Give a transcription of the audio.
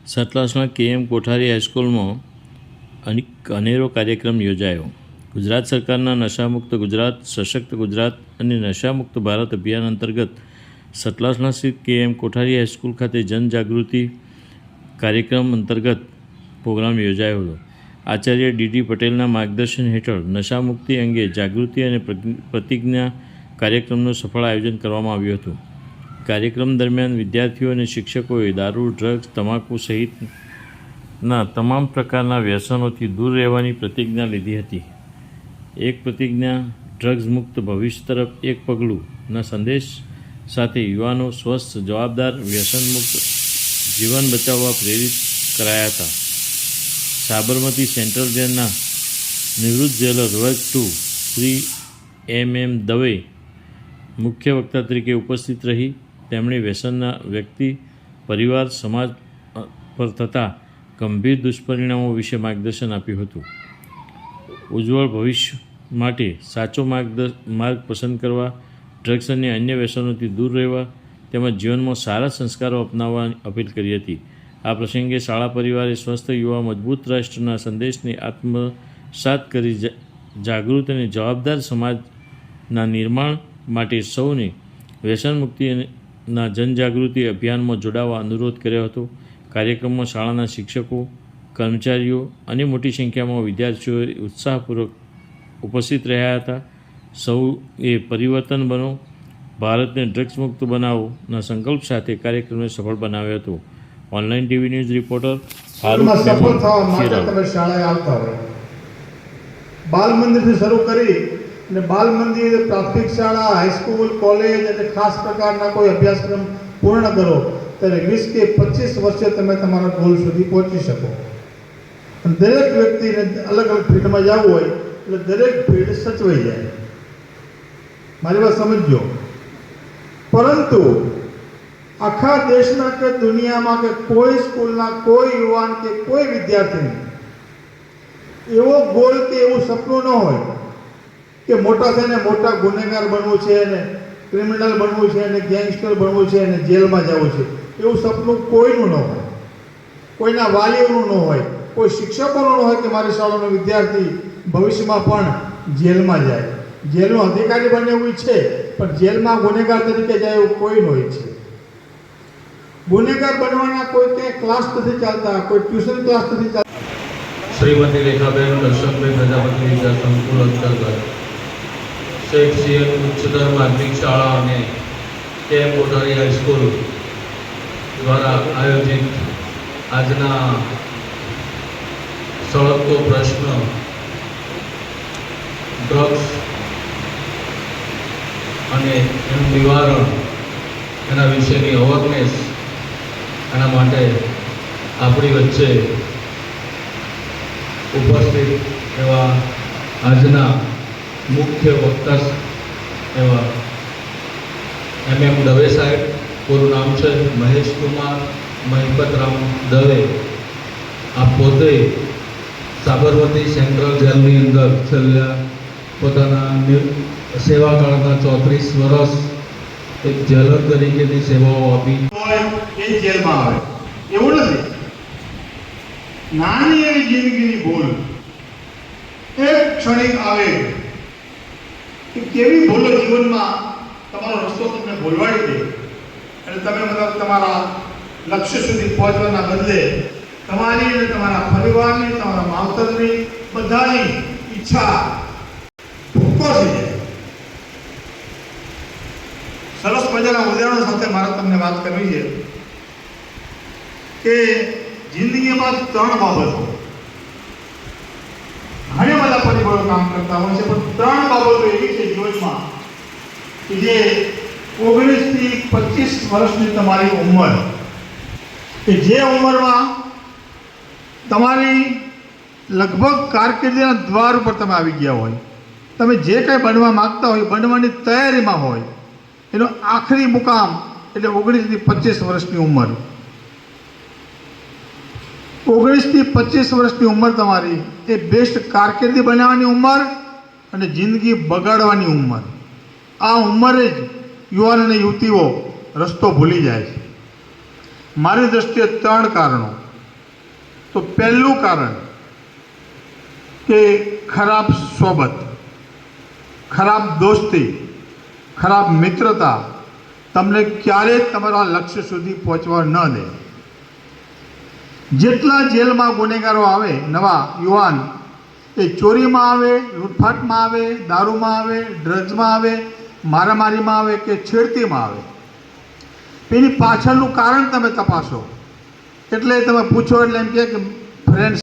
સતલાસના KM કોઠારી હાઈસ્કૂલમાં અનેરો કાર્યક્રમ યોજાયો. ગુજરાત સરકારના નશામુક્ત ગુજરાત, સશક્ત ગુજરાત અને નશામુક્ત ભારત અભિયાન અંતર્ગત સતલાસના સ્થિત KM કોઠારી હાઈસ્કૂલ ખાતે જનજાગૃતિ કાર્યક્રમ અંતર્ગત પ્રોગ્રામ યોજાયો હતો. આચાર્ય DD પટેલના માર્ગદર્શન હેઠળ નશામુક્તિ અંગે જાગૃતિ અને પ્રતિજ્ઞા કાર્યક્રમનું સફળ આયોજન કરવામાં આવ્યું હતું. કાર્યક્રમ દરમિયાન વિદ્યાર્થીઓ અને શિક્ષકોએ દારૂ, ડ્રગ્સ, તમાકુ સહિતના તમામ પ્રકારના વ્યસનોથી દૂર રહેવાની પ્રતિજ્ઞા લીધી હતી. એક પ્રતિજ્ઞા ડ્રગ્સ મુક્ત ભવિષ્ય તરફ એક પગલુંના સંદેશ સાથે યુવાનો સ્વસ્થ, જવાબદાર, વ્યસન મુક્ત જીવન બચાવવા પ્રેરિત કરાયા હતા. સાબરમતી સેન્ટ્રલ જેલના નિવૃત્ત જેલર વર્ગ 2 શ્રી MM દવે મુખ્ય વક્તા તરીકે ઉપસ્થિત રહી તેમણે વ્યસનના વ્યક્તિ, પરિવાર, સમાજ પર થતા ગંભીર દુષ્પરિણામો વિશે માર્ગદર્શન આપ્યું હતું. ઉજ્જવળ ભવિષ્ય માટે સાચો માર્ગ પસંદ કરવા, ડ્રગ્સ અને અન્ય વ્યસનોથી દૂર રહેવા તેમજ જીવનમાં સારા સંસ્કારો અપનાવવાની અપીલ કરી હતી. આ પ્રસંગે શાળા પરિવારે સ્વસ્થ યુવા મજબૂત રાષ્ટ્રના સંદેશને આત્મસાત કરી જાગૃત અને જવાબદાર સમાજના નિર્માણ માટે સૌને વ્યસન મુક્તિના જનજાગૃતિ અભિયાનમાં જોડાવા અનુરોધ કર્યો હતો. કાર્યક્રમમાં શાળાના શિક્ષકો, કર્મચારીઓ અને મોટી સંખ્યામાં વિદ્યાર્થીઓ ઉત્સાહપૂર્વક ઉપસ્થિત રહ્યા હતા. સૌએ પરિવર્તન બનો, ભારતને ડ્રગ્સ મુક્ત બનાવોના સંકલ્પ સાથે કાર્યક્રમને સફળ બનાવ્યો હતો. ઓનલાઈન TV ન્યૂઝ રિપોર્ટર સફળ થવા માટે તમે શાળાએ આવતા હોય, બાલ મંદિરથી શરૂ કરી અને બાલ મંદિર, પ્રાથમિક શાળા, હાઈસ્કૂલ, કોલેજ અને ખાસ પ્રકારના કોઈ અભ્યાસક્રમ પૂર્ણ કરો ત્યારે 20 કે 25 વર્ષે તમે તમારા ગોલ સુધી પહોંચી શકો. અને દરેક વ્યક્તિને અલગ અલગ ફિલ્ડમાં જવું હોય એટલે દરેક ફિલ્ડ સચવાઈ જાય. મારી વાત સમજજો. પરંતુ આખા દેશના કે દુનિયામાં કે કોઈ સ્કૂલના કોઈ યુવાન કે કોઈ વિદ્યાર્થીને એવો ગોલ કે એવું સપનું ન હોય કે મોટા થઈને મોટા ગુનેગાર બનવું છે અને ક્રિમિનલ બનવું છે અને ગેંગસ્ટર બનવું છે અને જેલમાં જવું છે. એવું સપનું કોઈનું ન હોય, કોઈના વાલીઓનું ન હોય, કોઈ શિક્ષકોનું ન હોય કે મારી શાળાનો વિદ્યાર્થી ભવિષ્યમાં પણ જેલમાં જાય, જેલનો અધિકારી બને એવું છે પણ જેલમાં ગુનેગાર તરીકે જાય એવું કોઈ ન હોય છે. ગુનેગાર બનવાના કોઈ ક્યાંય ક્લાસ નથી ચાલતા, કોઈ ટ્યુશન ક્લાસ નથી ચાલતા. શ્રીમતી રેખાબેન દર્શનભાઈ પ્રજાપતિ વિદ્યા સંકુલ અંતર્ગત શેખ CN ઉચ્ચતર માધ્યમિક શાળા અને KM કોઠારી હાઈસ્કૂલ દ્વારા આયોજિત આજના સળગતો પ્રશ્ન ડ્રગ્સ અને એનું નિવારણ, એના વિશેની અવેરનેસ, એના માટે આપણી વચ્ચે ઉપસ્થિત એવા આજના મુખ્ય વક્તા એવા MM દવે સાહેબ, પૂરું નામ છે મહેશ કુમાર મહિપતરામ દવે. આ પોતે સાબરમતી સેન્ટ્રલ જેલની અંદર છેલ્લા પોતાના સેવાકાળના 34 વર્ષ એક જેલર તરીકેની સેવાઓ આપી એ જેલમાં આવે એવું નથી. નાની એવી જિંદગીની ભૂલ એક ક્ષણિક આવે કે કેવી ભૂલો જીવનમાં તમારો રસ્તો તમને ભૂલવાડી દે અને તમે મતલબ તમારા લક્ષ્ય સુધી પહોંચવાના બદલે તમારી અને તમારા પરિવારની, તમારા માવતરની બધાની ઈચ્છા ભૂકો થઈ જાય. સરસ મજાના ઉદાહરણો સાથે મારે તમને વાત કરવી છે કે જિંદગીમાં 3 બાબતો, ઘણા બધા પરિબળો કામ કરતા હોય છે પણ 3 બાબતો એવી છે જીવનમાં કે જે 19 થી 25 વર્ષની તમારી ઉંમર, કે જે ઉંમરમાં તમારી લગભગ કારકિર્દીના દ્વાર ઉપર તમે આવી ગયા હોય, તમે જે કંઈ બનવા માગતા હોય, બનવાની તૈયારીમાં હોય, એનો આખરી મુકામ એટલે 19 થી 25 વર્ષની ઉંમર. 19 થી 25 વર્ષની ઉંમર તમારી એ બેસ્ટ કારકિર્દી બનાવવાની ઉંમર અને જિંદગી બગાડવાની ઉંમર. આ ઉંમરે જ યુવાન અને યુવતીઓ રસ્તો ભૂલી જાય છે. મારી દૃષ્ટિએ 3 કારણો. તો પહેલું કારણ કે ખરાબ સોબત, ખરાબ દોસ્તી, ખરાબ મિત્રતા તમને ક્યારેય તમારા લક્ષ્ય સુધી પહોંચવા ન દે. જેટલા જેલમાં ગુનેગારો આવે નવા યુવાન, એ ચોરીમાં આવે, લૂંટફાટમાં આવે, દારૂમાં આવે, ડ્રગ્સમાં આવે, મારામારીમાં આવે કે છેડતીમાં આવે, એની પાછળનું કારણ તમે તપાસો. એટલે તમે પૂછો એટલે એમ કે ફ્રેન્ડ્સ